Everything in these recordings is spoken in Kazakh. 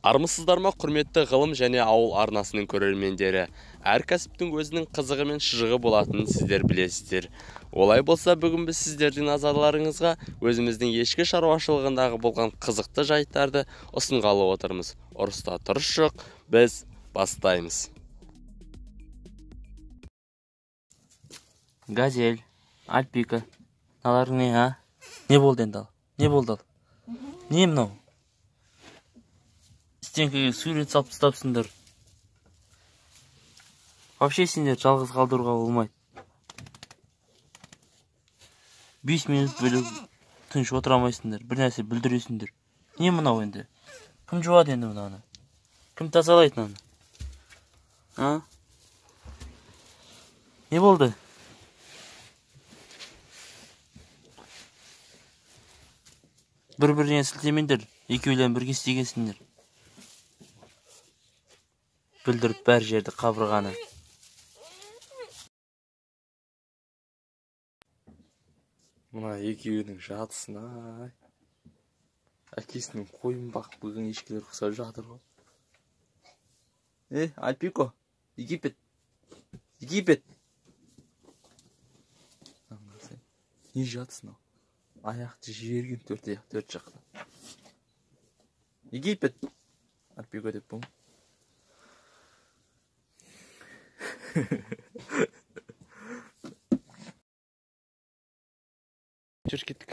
Армысыздар ма, құрметті ғылым және ауыл арнасының көрермендері? Әр кәсіптің өзінің қызығы мен шыжығы болатынын сіздер білесіздер. Олай болса, бүгін біз сіздердің назарларыңызға өзіміздің ешкі шаруашылығындағы болған қызықты жайттарды ұсынғалы отырмыз. Ұрыста тұрыс жоқ, біз бастаймыз. Газель, Альпика, наларың не, а? Не болды енді ал? Не болды ал? Не мынау? Стенкаға сурет салып тастапсыңдар. Вообще сендер жалғыз қалдыруға болмайды. 5 минут бөліп тыныш отыра алмайсыңдар. Bir нәрсе бүлдіресіңдер. Не мынау енді? Кім жуады енді мынаны? Кім тазалайды мынаны? А? Не болды? Bir-birine сілтемеңдер. Екеулерін бірге істегенсіңдер. Бүлдіріп бәр жерді қабырғаны. Мына екеуінің жатысына әкесінің қойын бақып қойған ешкілер құсап жатыр ғой. Альпико, Египет. Египет. Не жатысың? Аяқты жерген төрт жақта. Египет. Альпико деп бұл. Жүр кеттік.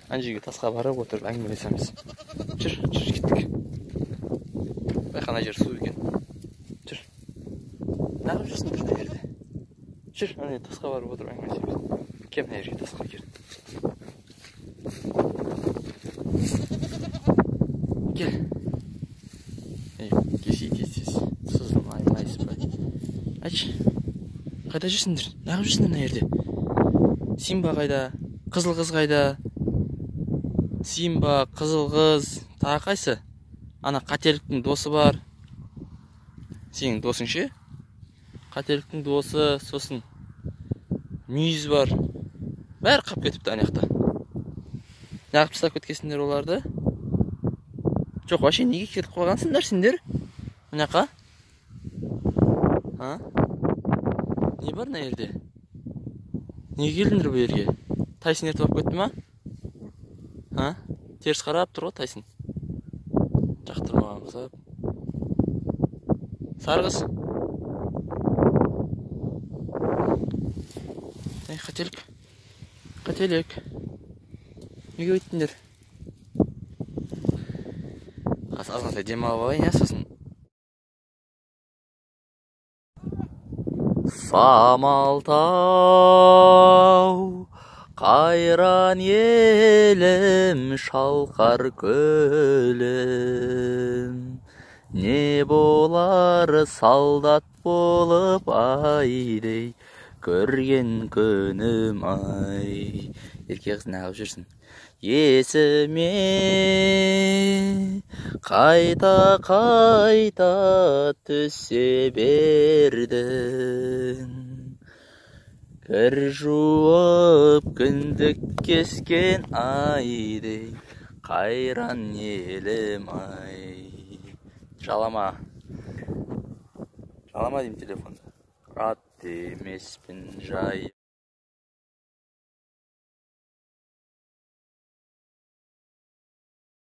Ана жерге тасқа барып отырып әңгімелесеміз. Жүр кеттік. Байқана жер су екен. Жүр. Неғып жүрсің мына жерде? Жүр, ана тасқа барып отырып әңгімелесеміз. Кел мына жерге тасқа кел. Кел. Кес. Сызым аймайсыз ба? Айтшы. Қайда жүрсіңдер? Неғып жүрсіңдер мына жерде? Симба қайда? Қызыл қыз қайда? Симба, қызыл қыз. Тағы қайсы? Ана қателіктің досы бар. Сенің досың ше? Қателіктің досы, сосын мүйіз бар. Бәрі қап кетіпті анаяқта. Неғып тастап кеткенсіңдер оларды? Жоқ, вообще неге кетіп қойғансыңдар сендер? Мынаяққа? Не бар мына жерде? Неге келдіңдер бұл жерге? Тайсын ертіп алып кетті ма? Теріс қарап тұр ғой Тайсын. Жақтырмаған ұқсап. Сарғыз. Қателік. Неге өйттіңдер? Азғантай демалып алайын, сосын. Самал тау, қайран елім, шалқар көлім. Не болар солдат болып айдей, көрген күнім ай. Ерке қыз неғып жүрсің? Есіме қайта түсе бердің. Кір жуып күндік кескен айдей, қайран елім ай. Жалама деймін телефонда. Рат емеспін жай.